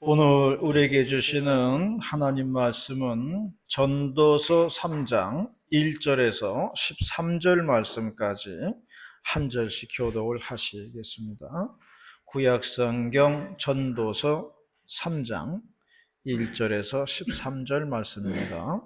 오늘 우리에게 주시는 하나님 말씀은 전도서 3장 1절에서 13절 말씀까지 한 절씩 교독을 하시겠습니다. 구약성경 전도서 3장 1절에서 13절 말씀입니다.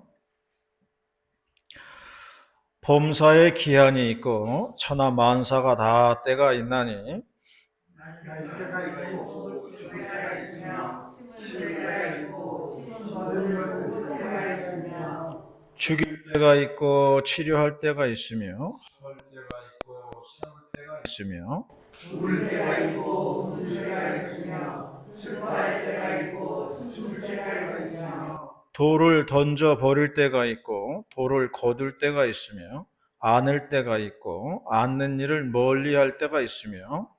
범사에 기한이 있고 천하 만사가 다 때가 있나니 날 때가 있고 죽을 때가 있으며 심을 때가 있고 거듭을 볼 때가 있으며 죽일 때가 있고 치료할 때가 있으며 할 때가 있고 세울 때가 있으며 울 때가 있고 웃을 때가 있으며 슬퍼할 때가 있고 춤출 때가 있으며 돌을 던져 버릴 때가 있고 돌을 거둘 때가 있으며 안을 때가 있고 안는 일을 멀리 할 때가 있으며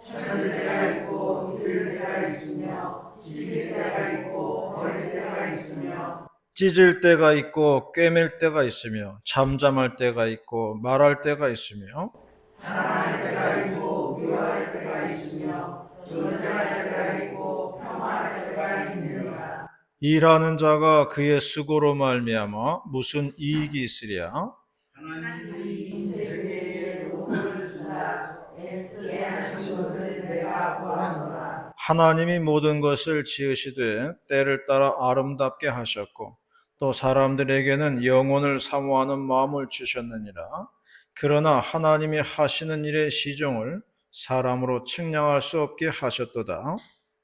찾을 때가 있고 잃을 때가 있으며 지킬 때가 있고 버릴 때가 있으며 찢을 때가 있고 꿰맬 때가 있으며 잠잠할 때가 있고 말할 때가 있으며 사랑할 때가 있고 미워할 때가 있으며 존재할 때가 있고 폄하할 때가 있느니라. 일하는 자가 그의 수고로 말미암아 무슨 이익이 있으랴. 하나님이 인생에게 복을 주사 애쓰게 하신 것을 내가 보았노라. 하나님이 모든 것을 지으시되 때를 따라 아름답게 하셨고 또 사람들에게는 영혼을 사모하는 마음을 주셨느니라. 그러나 하나님이 하시는 일의 시종을 사람으로 측량할 수 없게 하셨도다.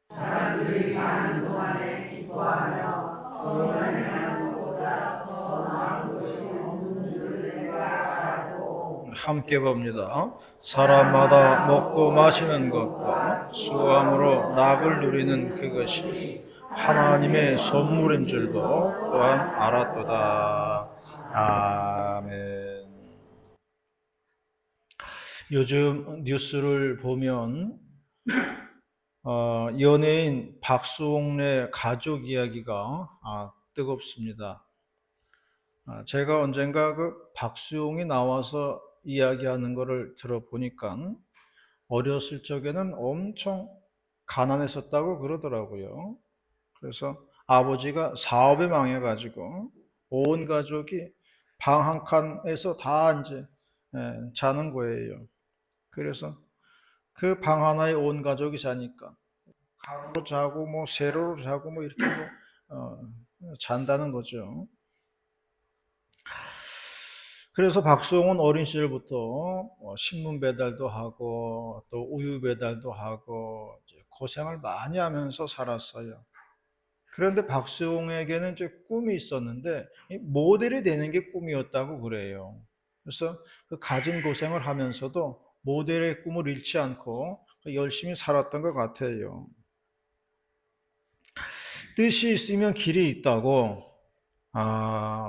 사람들이 사는 동안에 기뻐하며 선을 행하는 것보다 더 나은 것이 없는 줄을 내가 알고 함께 봅니다. 사람마다 먹고 마시는 것과 수함으로 낙을 누리는 그것이 하나님의 선물인 줄도 또한 알았도다. 아멘. 요즘 뉴스를 보면 연예인 박수홍의 가족 이야기가 뜨겁습니다. 제가 언젠가 그 박수홍이 나와서 이야기하는 것을 들어보니까 어렸을 적에는 엄청 가난했었다고 그러더라고요. 그래서 아버지가 사업에 망해가지고 온 가족이 방 한 칸에서 다 이제 자는 거예요. 그래서 그 방 하나에 온 가족이 자니까 가로로 자고 뭐 세로로 자고 뭐 이렇게 잔다는 거죠. 그래서 박수홍은 어린 시절부터 신문 배달도 하고 또 우유 배달도 하고 고생을 많이 하면서 살았어요. 그런데 박수홍에게는 이제 꿈이 있었는데 모델이 되는 게 꿈이었다고 그래요. 그래서 그 가진 고생을 하면서도 모델의 꿈을 잃지 않고 열심히 살았던 것 같아요. 뜻이 있으면 길이 있다고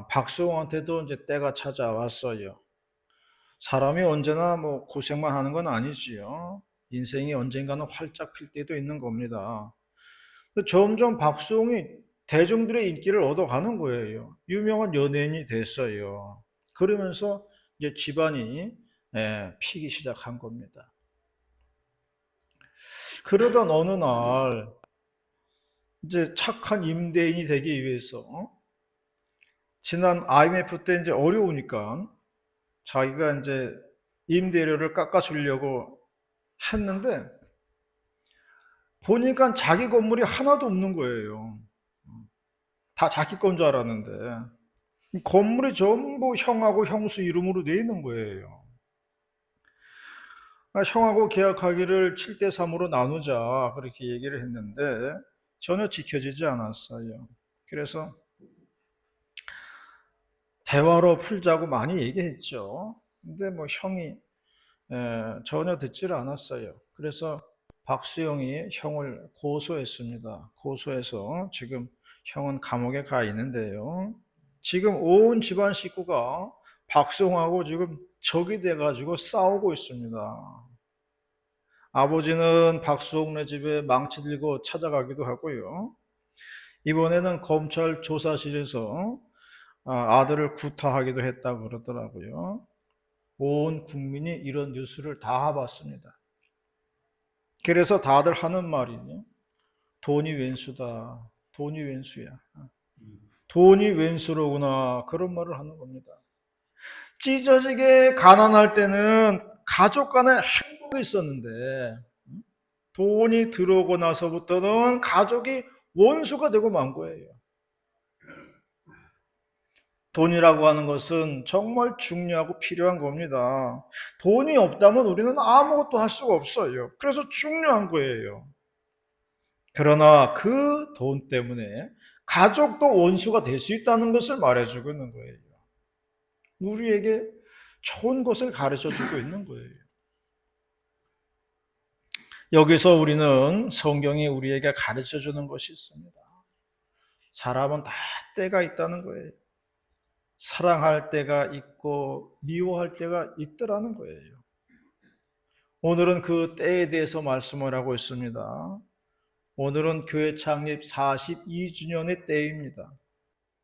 박수홍한테도 이제 때가 찾아왔어요. 사람이 언제나 뭐 고생만 하는 건 아니지요. 인생이 언젠가는 활짝 필 때도 있는 겁니다. 점점 박수홍이 대중들의 인기를 얻어가는 거예요. 유명한 연예인이 됐어요. 그러면서 이제 집안이 피기 시작한 겁니다. 그러던 어느 날 이제 착한 임대인이 되기 위해서 지난 IMF 때 이제 어려우니까 자기가 이제 임대료를 깎아주려고 했는데 보니까 자기 건물이 하나도 없는 거예요. 다 자기 건 줄 알았는데 건물이 전부 형하고 형수 이름으로 돼 있는 거예요. 형하고 계약하기를 7대 3으로 나누자 그렇게 얘기를 했는데 전혀 지켜지지 않았어요. 그래서 대화로 풀자고 많이 얘기했죠. 근데 뭐 형이 전혀 듣지를 않았어요. 그래서 박수영이 형을 고소했습니다. 고소해서 지금 형은 감옥에 가 있는데요. 지금 온 집안 식구가 박수영하고 지금 적이 돼가지고 싸우고 있습니다. 아버지는 박수홍네 집에 망치 들고 찾아가기도 하고요. 이번에는 검찰 조사실에서 아들을 구타하기도 했다고 그러더라고요. 온 국민이 이런 뉴스를 다 봤습니다. 그래서 다들 하는 말이 돈이 왼수다. 돈이 왼수야. 돈이 왼수로구나. 그런 말을 하는 겁니다. 찢어지게 가난할 때는 가족 간에 행복이 있었는데 돈이 들어오고 나서부터는 가족이 원수가 되고 만 거예요. 돈이라고 하는 것은 정말 중요하고 필요한 겁니다. 돈이 없다면 우리는 아무것도 할 수가 없어요. 그래서 중요한 거예요. 그러나 그 돈 때문에 가족도 원수가 될 수 있다는 것을 말해주고 있는 거예요. 우리에게 좋은 것을 가르쳐 주고 있는 거예요. 여기서 우리는 성경이 우리에게 가르쳐 주는 것이 있습니다. 사람은 다 때가 있다는 거예요. 사랑할 때가 있고 미워할 때가 있더라는 거예요. 오늘은 그 때에 대해서 말씀을 하고 있습니다. 오늘은 교회 창립 42주년의 때입니다.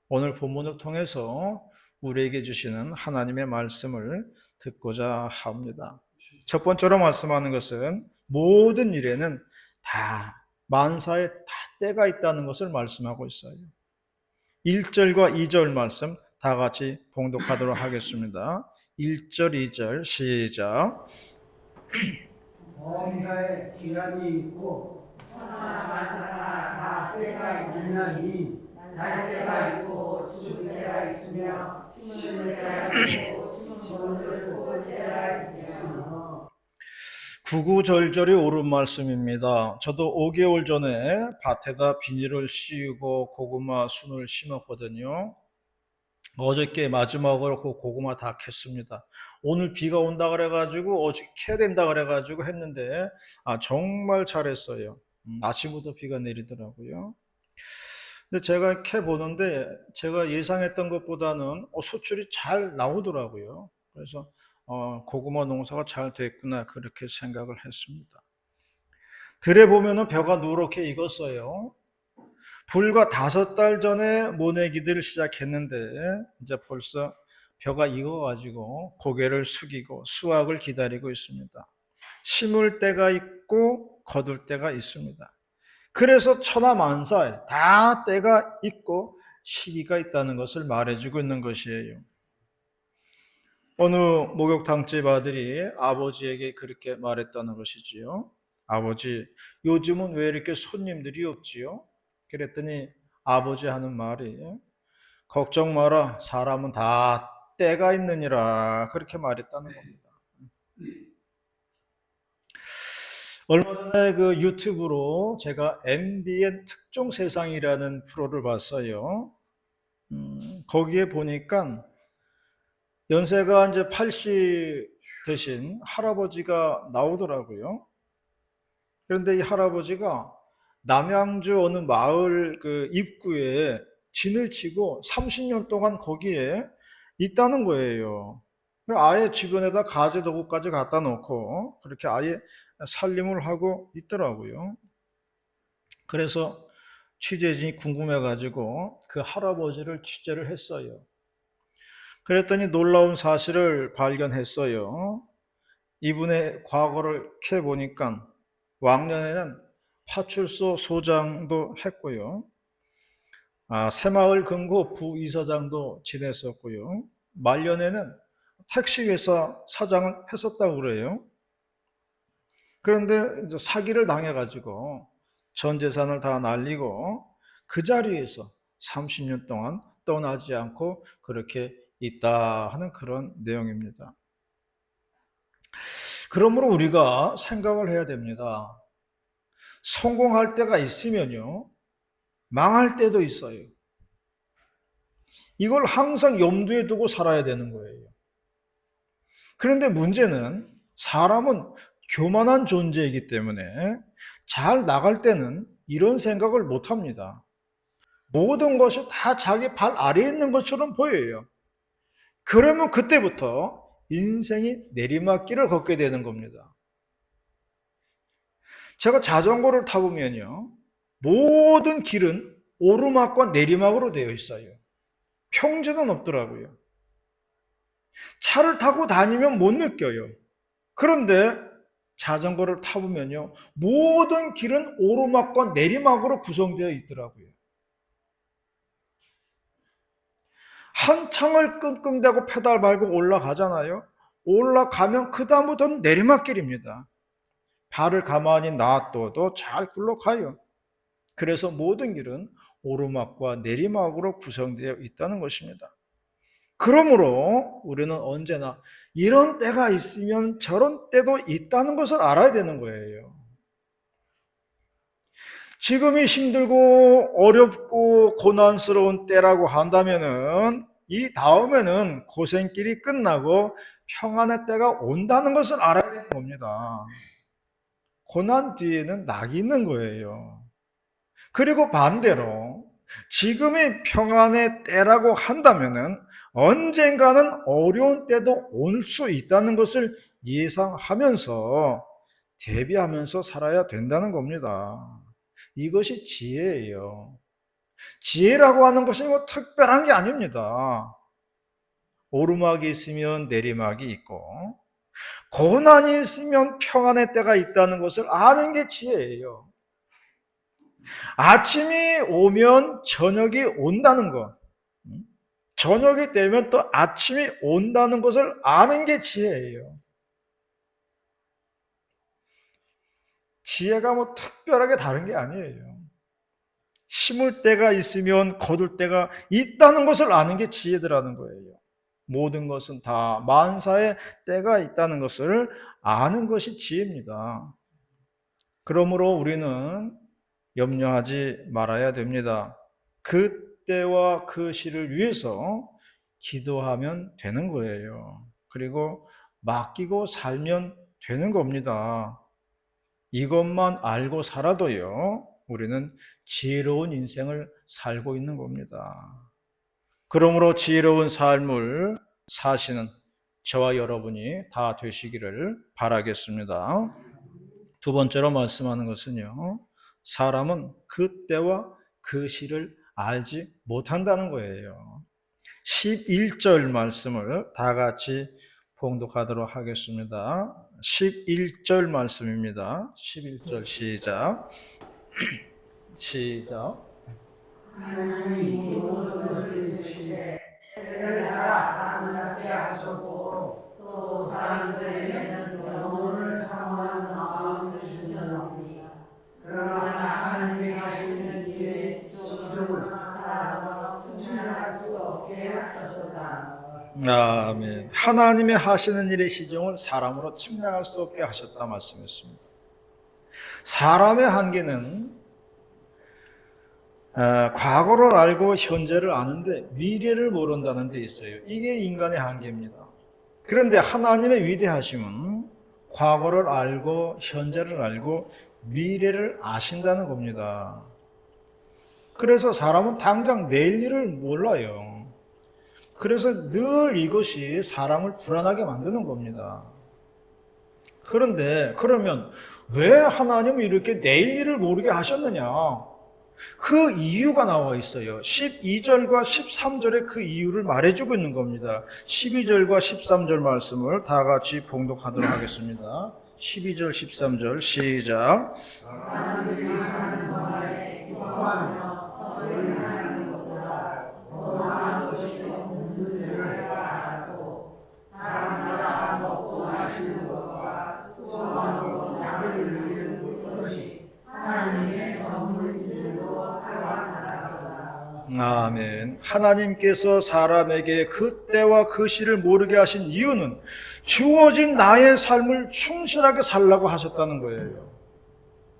오늘 본문을 통해서 우리에게 주시는 하나님의 말씀을 듣고자 합니다. 첫 번째로 말씀하는 것은 모든 일에는 다 만사에 다 때가 있다는 것을 말씀하고 있어요. 1절과 2절 말씀 다 같이 봉독하도록 하겠습니다. 1절, 2절 시작. 범사에 기한이 있고 천하만사가 다 때가 있나니 날 때가 있고 죽을 때가 있으며 심을 때가 있고 심을 볼 때가 있으며. 구구절절이 옳은 말씀입니다. 저도 5개월 전에 밭에다 비닐을 씌우고 고구마 순을 심었거든요. 어저께 마지막으로 그 고구마 다 캤습니다. 오늘 비가 온다 그래가지고 어저께 캐야 된다 그래가지고 했는데 정말 잘했어요. 아침부터 비가 내리더라고요. 근데 제가 캐 보는데 제가 예상했던 것보다는 소출이 잘 나오더라고요. 그래서 고구마 농사가 잘 됐구나 그렇게 생각을 했습니다. 들에 보면은 벼가 누렇게 익었어요. 불과 5달 전에 모내기들을 시작했는데 이제 벌써 벼가 익어가지고 고개를 숙이고 수확을 기다리고 있습니다. 심을 때가 있고 거둘 때가 있습니다. 그래서 천하만사에 다 때가 있고 시기가 있다는 것을 말해주고 있는 것이에요. 어느 목욕탕집 아들이 아버지에게 그렇게 말했다는 것이지요. 아버지, 요즘은 왜 이렇게 손님들이 없지요? 그랬더니 아버지 하는 말이 걱정 마라, 사람은 다 때가 있느니라 그렇게 말했다는 겁니다. 얼마 전에 그 유튜브로 제가 MBN 특종 세상이라는 프로를 봤어요. 거기에 보니까 연세가 이제 80 되신 할아버지가 나오더라고요. 그런데 이 할아버지가 남양주 어느 마을 그 입구에 진을 치고 30년 동안 거기에 있다는 거예요. 아예 주변에다 가재 도구까지 갖다 놓고 그렇게 아예 살림을 하고 있더라고요. 그래서 취재진이 궁금해가지고 그 할아버지를 취재를 했어요. 그랬더니 놀라운 사실을 발견했어요. 이분의 과거를 캐보니까 왕년에는 파출소 소장도 했고요. 새마을 금고 부이사장도 지냈었고요. 말년에는 택시회사 사장을 했었다고 그래요. 그런데 이제 사기를 당해가지고 전 재산을 다 날리고 그 자리에서 30년 동안 떠나지 않고 그렇게 있다 하는 그런 내용입니다. 그러므로 우리가 생각을 해야 됩니다. 성공할 때가 있으면요, 망할 때도 있어요. 이걸 항상 염두에 두고 살아야 되는 거예요. 그런데 문제는 사람은 교만한 존재이기 때문에 잘 나갈 때는 이런 생각을 못 합니다. 모든 것이 다 자기 발 아래에 있는 것처럼 보여요. 그러면 그때부터 인생이 내리막길을 걷게 되는 겁니다. 제가 자전거를 타보면요, 모든 길은 오르막과 내리막으로 되어 있어요. 평지는 없더라고요. 차를 타고 다니면 못 느껴요. 그런데 자전거를 타보면요, 모든 길은 오르막과 내리막으로 구성되어 있더라고요. 한창을 끙끙대고 페달 밟고 올라가잖아요. 올라가면 그 다음부터는 내리막길입니다. 발을 가만히 놔둬도 잘 굴러가요. 그래서 모든 길은 오르막과 내리막으로 구성되어 있다는 것입니다. 그러므로 우리는 언제나 이런 때가 있으면 저런 때도 있다는 것을 알아야 되는 거예요. 지금이 힘들고 어렵고 고난스러운 때라고 한다면은 이 다음에는 고생길이 끝나고 평안의 때가 온다는 것을 알아야 되는 겁니다. 고난 뒤에는 낙이 있는 거예요. 그리고 반대로 지금이 평안의 때라고 한다면은 언젠가는 어려운 때도 올 수 있다는 것을 예상하면서 대비하면서 살아야 된다는 겁니다. 이것이 지혜예요. 지혜라고 하는 것은 뭐 특별한 게 아닙니다. 오르막이 있으면 내리막이 있고 고난이 있으면 평안의 때가 있다는 것을 아는 게 지혜예요. 아침이 오면 저녁이 온다는 것, 저녁이 되면 또 아침이 온다는 것을 아는 게 지혜예요. 지혜가 뭐 특별하게 다른 게 아니에요. 심을 때가 있으면 거둘 때가 있다는 것을 아는 게 지혜더라는 거예요. 모든 것은 다 만사의 때가 있다는 것을 아는 것이 지혜입니다. 그러므로 우리는 염려하지 말아야 됩니다. 그 때와 그 시를 위해서 기도하면 되는 거예요. 그리고 맡기고 살면 되는 겁니다. 이것만 알고 살아도요, 우리는 지혜로운 인생을 살고 있는 겁니다. 그러므로 지혜로운 삶을 사시는 저와 여러분이 다 되시기를 바라겠습니다. 두 번째로 말씀하는 것은요, 사람은 그 때와 그 시를 알지 못한다는 거예요. 11절 말씀을 다 같이 봉독하도록 하겠습니다. 11절 말씀입니다. 11절 시작. 시작. 하나님이 모든 것을 주시되 때를 따라 아름답게 하셨고 또 사람들에게는 영혼을 사모하는 마음을 주셨습니다. 그러나 하나님이 하시는 일의 지종을 사람으로 충실할 수 없게 하셨다. 아멘. 하나님의 하시는 일의 시종을 사람으로 측량할 수 없게 하셨다 말씀했습니다. 사람의 한계는 과거를 알고 현재를 아는데 미래를 모른다는 데 있어요. 이게 인간의 한계입니다. 그런데 하나님의 위대하심은 과거를 알고 현재를 알고 미래를 아신다는 겁니다. 그래서 사람은 당장 내일 일을 몰라요. 그래서 늘 이것이 사람을 불안하게 만드는 겁니다. 그런데 그러면 왜 하나님은 이렇게 내일 일을 모르게 하셨느냐? 그 이유가 나와 있어요. 12절과 13절에 그 이유를 말해주고 있는 겁니다. 12절과 13절 말씀을 다 같이 봉독하도록 하겠습니다. 12절, 13절 시작. 사람들이 사는 동안에 기뻐하며 소리하는 것보다 더 나은 것이 없는 줄을 알았고 사람마다 먹고 마시는 것과 소망하고 약을 누리는 것이 하나님의 선물인 줄도 알았다. 아멘. 하나님께서 사람에게 그 때와 그 시를 모르게 하신 이유는 주어진 나의 삶을 충실하게 살라고 하셨다는 거예요.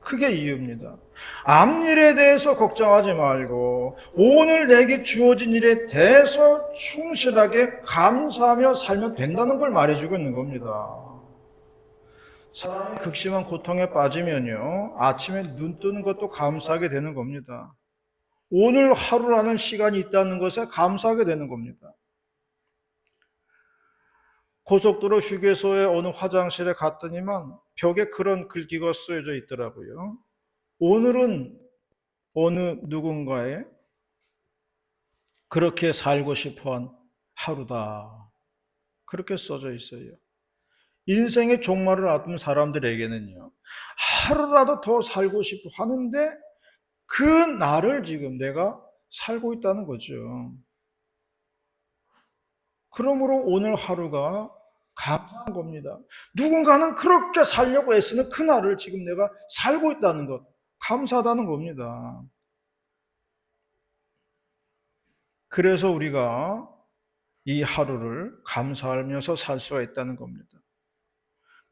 그게 이유입니다. 앞일에 대해서 걱정하지 말고 오늘 내게 주어진 일에 대해서 충실하게 감사하며 살면 된다는 걸 말해주고 있는 겁니다. 사람이 극심한 고통에 빠지면요, 아침에 눈 뜨는 것도 감사하게 되는 겁니다. 오늘 하루라는 시간이 있다는 것에 감사하게 되는 겁니다. 고속도로 휴게소의 어느 화장실에 갔더니만 벽에 그런 글귀가 쓰여져 있더라고요. 오늘은 어느 누군가의 그렇게 살고 싶어한 하루다. 그렇게 써져 있어요. 인생의 종말을 앞둔 사람들에게는요, 하루라도 더 살고 싶어 하는데 그 날을 지금 내가 살고 있다는 거죠. 그러므로 오늘 하루가 감사한 겁니다. 누군가는 그렇게 살려고 애쓰는 그 날을 지금 내가 살고 있다는 것, 감사하다는 겁니다. 그래서 우리가 이 하루를 감사하면서 살 수가 있다는 겁니다.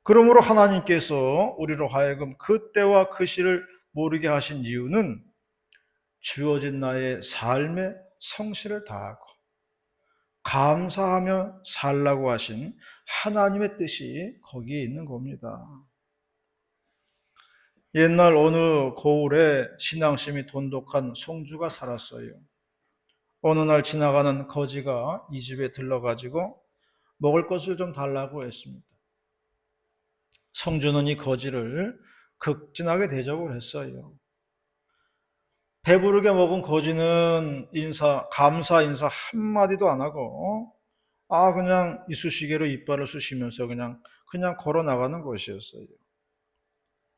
그러므로 하나님께서 우리로 하여금 그 때와 그 시를 모르게 하신 이유는 주어진 나의 삶의 성실을 다하고 감사하며 살라고 하신 하나님의 뜻이 거기에 있는 겁니다. 옛날 어느 고을에 신앙심이 돈독한 성주가 살았어요. 어느 날 지나가는 거지가 이 집에 들러가지고 먹을 것을 좀 달라고 했습니다. 성주는 이 거지를 극진하게 대접을 했어요. 배부르게 먹은 거지는 감사 인사 한마디도 안 하고, 그냥 이쑤시개로 이빨을 쑤시면서 그냥 걸어 나가는 것이었어요.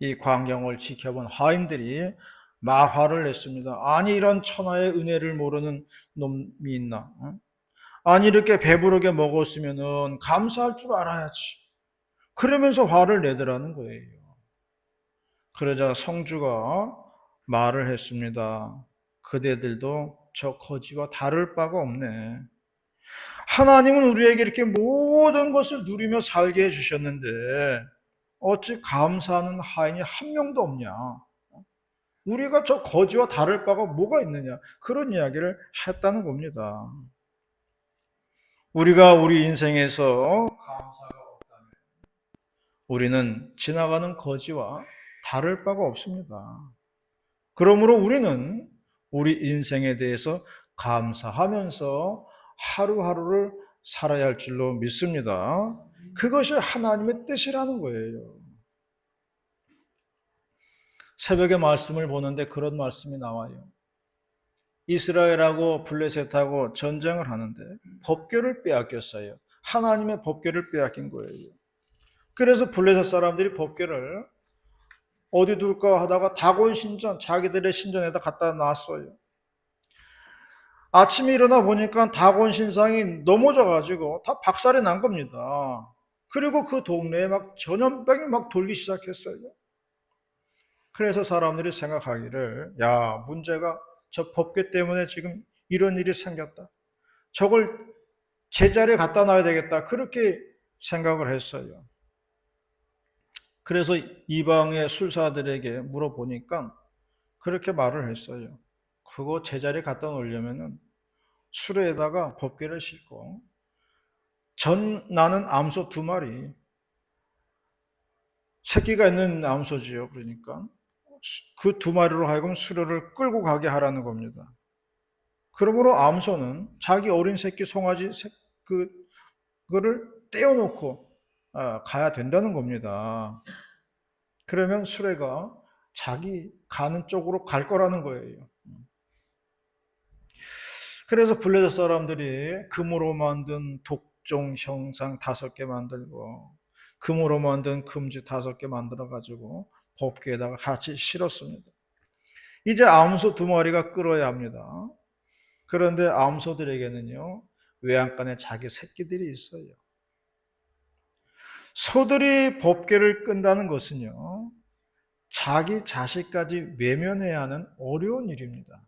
이 광경을 지켜본 하인들이 막 화를 냈습니다. 아니, 이런 천하의 은혜를 모르는 놈이 있나? 아니, 이렇게 배부르게 먹었으면은 감사할 줄 알아야지. 그러면서 화를 내더라는 거예요. 그러자 성주가 말을 했습니다. 그대들도 저 거지와 다를 바가 없네. 하나님은 우리에게 이렇게 모든 것을 누리며 살게 해주셨는데 어찌 감사하는 하인이 한 명도 없냐? 우리가 저 거지와 다를 바가 뭐가 있느냐? 그런 이야기를 했다는 겁니다. 우리가 우리 인생에서 감사가 없다면 우리는 지나가는 거지와 다를 바가 없습니다. 그러므로 우리는 우리 인생에 대해서 감사하면서 하루하루를 살아야 할 줄로 믿습니다. 그것이 하나님의 뜻이라는 거예요. 새벽에 말씀을 보는데 그런 말씀이 나와요. 이스라엘하고 블레셋하고 전쟁을 하는데 법궤를 빼앗겼어요. 하나님의 법궤를 빼앗긴 거예요. 그래서 블레셋 사람들이 법궤를 어디 둘까 하다가 다곤 신전, 자기들의 신전에다 갖다 놨어요. 아침에 일어나 보니까 다곤 신상이 넘어져가지고 다 박살이 난 겁니다. 그리고 그 동네에 막 전염병이 막 돌기 시작했어요. 그래서 사람들이 생각하기를, 야, 문제가 저 법궤 때문에 지금 이런 일이 생겼다. 저걸 제자리에 갖다 놔야 되겠다. 그렇게 생각을 했어요. 그래서 이방의 술사들에게 물어보니까 그렇게 말을 했어요. 그거 제자리에 갖다 놓으려면은 수레에다가 법궤를 싣고 전 나는 암소 2마리, 새끼가 있는 암소지요. 그러니까 그 2마리로 하여금 수레를 끌고 가게 하라는 겁니다. 그러므로 암소는 자기 어린 새끼 송아지 그거를 떼어놓고 가야 된다는 겁니다. 그러면 수레가 자기 가는 쪽으로 갈 거라는 거예요. 그래서 블레셋 사람들이 금으로 만든 독종 형상 5개 만들고 금으로 만든 금지 5개 만들어 가지고 법궤에다가 같이 실었습니다. 이제 암소 2마리가 끌어야 합니다. 그런데 암소들에게는요, 외양간에 자기 새끼들이 있어요. 소들이 법궤를 끈다는 것은요, 자기 자식까지 외면해야 하는 어려운 일입니다.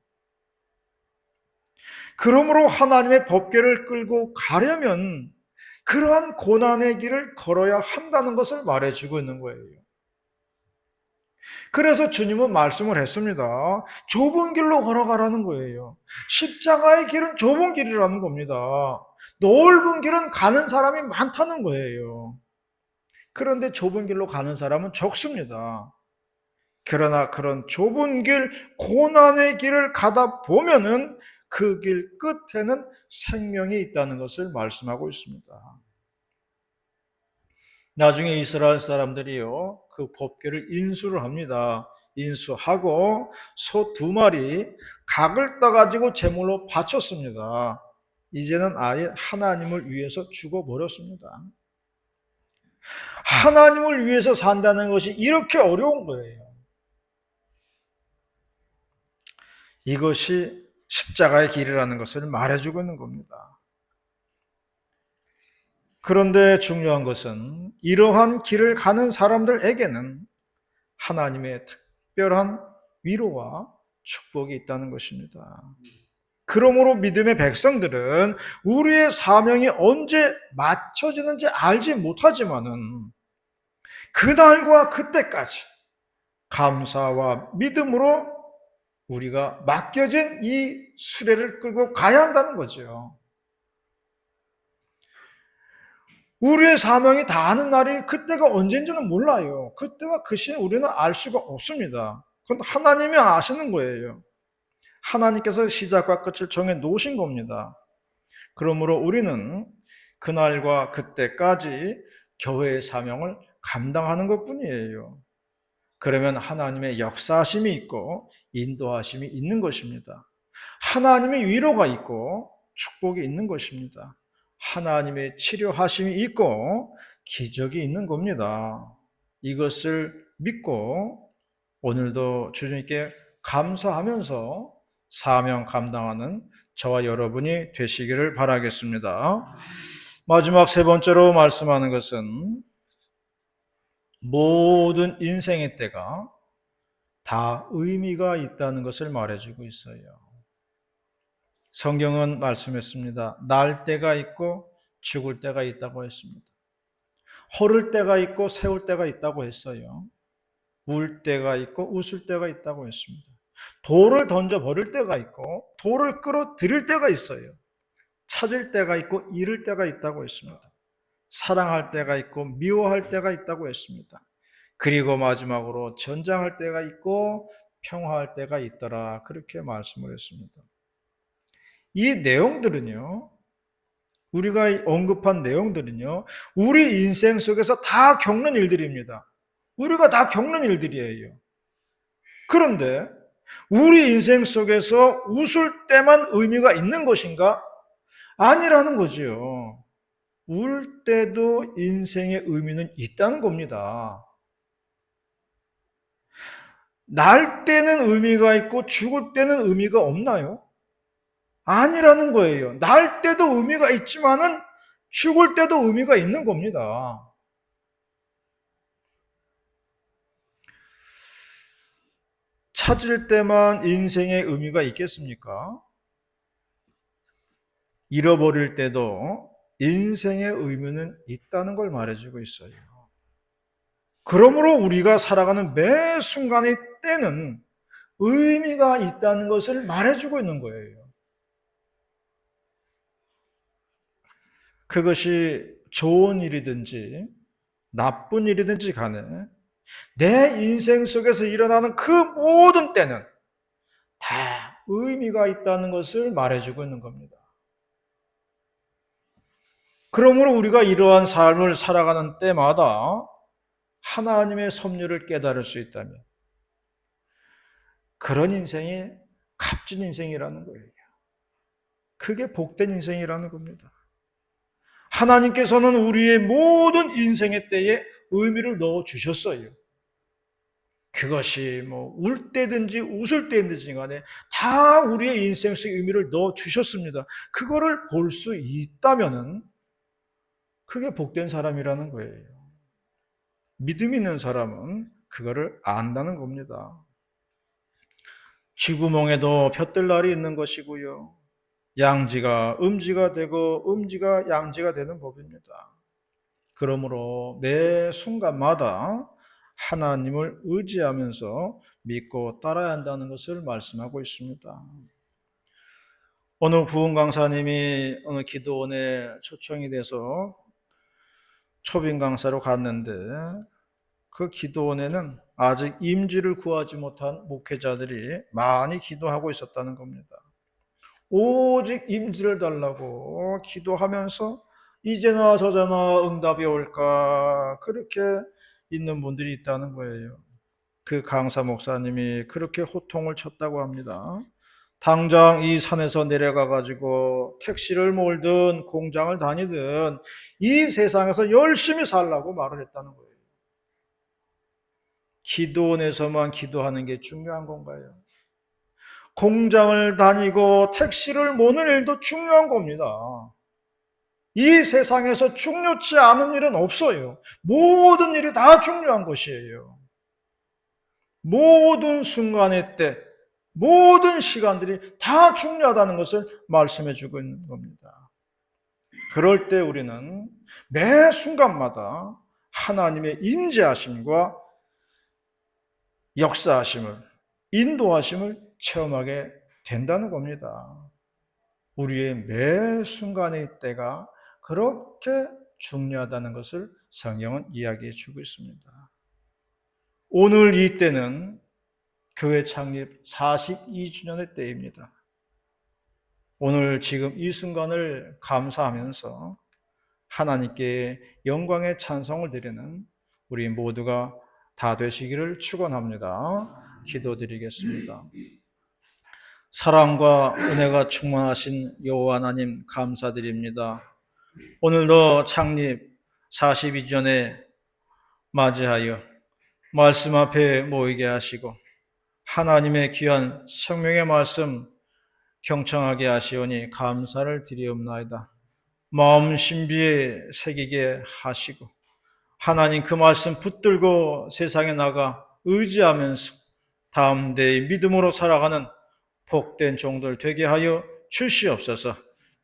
그러므로 하나님의 법궤를 끌고 가려면 그러한 고난의 길을 걸어야 한다는 것을 말해주고 있는 거예요. 그래서 주님은 말씀을 했습니다. 좁은 길로 걸어가라는 거예요. 십자가의 길은 좁은 길이라는 겁니다. 넓은 길은 가는 사람이 많다는 거예요. 그런데 좁은 길로 가는 사람은 적습니다. 그러나 그런 좁은 길, 고난의 길을 가다 보면은 그 길 끝에는 생명이 있다는 것을 말씀하고 있습니다. 나중에 이스라엘 사람들이요, 그 법궤를 인수를 합니다. 인수하고 소 2마리 각을 떠가지고 제물로 바쳤습니다. 이제는 아예 하나님을 위해서 죽어버렸습니다. 하나님을 위해서 산다는 것이 이렇게 어려운 거예요. 이것이 십자가의 길이라는 것을 말해주고 있는 겁니다. 그런데 중요한 것은 이러한 길을 가는 사람들에게는 하나님의 특별한 위로와 축복이 있다는 것입니다. 그러므로 믿음의 백성들은 우리의 사명이 언제 맞춰지는지 알지 못하지만은 그날과 그때까지 감사와 믿음으로 우리가 맡겨진 이 수레를 끌고 가야 한다는 거죠. 우리의 사명이 다하는 날이 그때가 언젠지는 몰라요. 그때와 그 시에 우리는 알 수가 없습니다. 그건 하나님이 아시는 거예요. 하나님께서 시작과 끝을 정해 놓으신 겁니다. 그러므로 우리는 그날과 그때까지 교회의 사명을 감당하는 것뿐이에요. 그러면 하나님의 역사하심이 있고 인도하심이 있는 것입니다. 하나님의 위로가 있고 축복이 있는 것입니다. 하나님의 치료하심이 있고 기적이 있는 겁니다. 이것을 믿고 오늘도 주님께 감사하면서 사명 감당하는 저와 여러분이 되시기를 바라겠습니다. 마지막 세 번째로 말씀하는 것은 모든 인생의 때가 다 의미가 있다는 것을 말해주고 있어요. 성경은 말씀했습니다. 날 때가 있고 죽을 때가 있다고 했습니다. 허를 때가 있고 세울 때가 있다고 했어요. 울 때가 있고 웃을 때가 있다고 했습니다. 돌을 던져 버릴 때가 있고 돌을 끌어들일 때가 있어요. 찾을 때가 있고 잃을 때가 있다고 했습니다. 사랑할 때가 있고 미워할 때가 있다고 했습니다. 그리고 마지막으로 전장할 때가 있고 평화할 때가 있더라. 그렇게 말씀을 했습니다. 이 내용들은요, 우리가 언급한 내용들은요, 우리 인생 속에서 다 겪는 일들입니다. 우리가 다 겪는 일들이에요. 그런데 우리 인생 속에서 웃을 때만 의미가 있는 것인가? 아니라는 거지요. 울 때도 인생의 의미는 있다는 겁니다. 날 때는 의미가 있고 죽을 때는 의미가 없나요? 아니라는 거예요. 날 때도 의미가 있지만은 죽을 때도 의미가 있는 겁니다. 찾을 때만 인생의 의미가 있겠습니까? 잃어버릴 때도 인생의 의미는 있다는 걸 말해주고 있어요. 그러므로 우리가 살아가는 매 순간의 때는 의미가 있다는 것을 말해주고 있는 거예요. 그것이 좋은 일이든지 나쁜 일이든지 간에 내 인생 속에서 일어나는 그 모든 때는 다 의미가 있다는 것을 말해주고 있는 겁니다. 그러므로 우리가 이러한 삶을 살아가는 때마다 하나님의 섭리를 깨달을 수 있다면 그런 인생이 값진 인생이라는 거예요. 그게 복된 인생이라는 겁니다. 하나님께서는 우리의 모든 인생의 때에 의미를 넣어 주셨어요. 그것이 울 때든지 웃을 때든지 간에 다 우리의 인생 속에 의미를 넣어 주셨습니다. 그거를 볼 수 있다면은 그게 복된 사람이라는 거예요. 믿음 있는 사람은 그거를 안다는 겁니다. 쥐구멍에도 볕들 날이 있는 것이고요. 양지가 음지가 되고 음지가 양지가 되는 법입니다. 그러므로 매 순간마다 하나님을 의지하면서 믿고 따라야 한다는 것을 말씀하고 있습니다. 어느 부흥 강사님이 어느 기도원에 초청이 돼서 초빙 강사로 갔는데 그 기도원에는 아직 임지를 구하지 못한 목회자들이 많이 기도하고 있었다는 겁니다. 오직 임지를 달라고 기도하면서 이제나 저제나 응답이 올까 그렇게 있는 분들이 있다는 거예요. 그 강사 목사님이 그렇게 호통을 쳤다고 합니다. 당장 이 산에서 내려가 가지고 택시를 몰든 공장을 다니든 이 세상에서 열심히 살라고 말을 했다는 거예요. 기도원에서만 기도하는 게 중요한 건가요? 공장을 다니고 택시를 모는 일도 중요한 겁니다. 이 세상에서 중요치 않은 일은 없어요. 모든 일이 다 중요한 것이에요. 모든 순간의 때, 모든 시간들이 다 중요하다는 것을 말씀해 주고 있는 겁니다. 그럴 때 우리는 매 순간마다 하나님의 임재하심과 역사하심을, 인도하심을 체험하게 된다는 겁니다. 우리의 매 순간의 때가 그렇게 중요하다는 것을 성경은 이야기해 주고 있습니다. 오늘 이 때는 교회 창립 42주년의 때입니다. 오늘 지금 이 순간을 감사하면서 하나님께 영광의 찬송을 드리는 우리 모두가 다 되시기를 축원합니다. 기도드리겠습니다. 사랑과 은혜가 충만하신 여호와 하나님 감사드립니다. 오늘도 창립 42주년에 맞이하여 말씀 앞에 모이게 하시고 하나님의 귀한 생명의 말씀 경청하게 하시오니 감사를 드리옵나이다. 마음 신비에 새기게 하시고 하나님 그 말씀 붙들고 세상에 나가 의지하면서 다음 대의 믿음으로 살아가는 복된 종들 되게 하여 주시옵소서.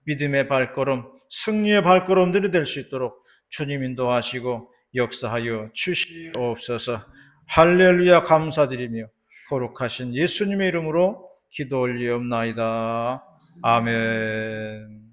믿음의 발걸음, 승리의 발걸음들이 될 수 있도록 주님 인도하시고 역사하여 주시옵소서. 할렐루야 감사드리며 거룩하신 예수님의 이름으로 기도 올리옵나이다. 아멘.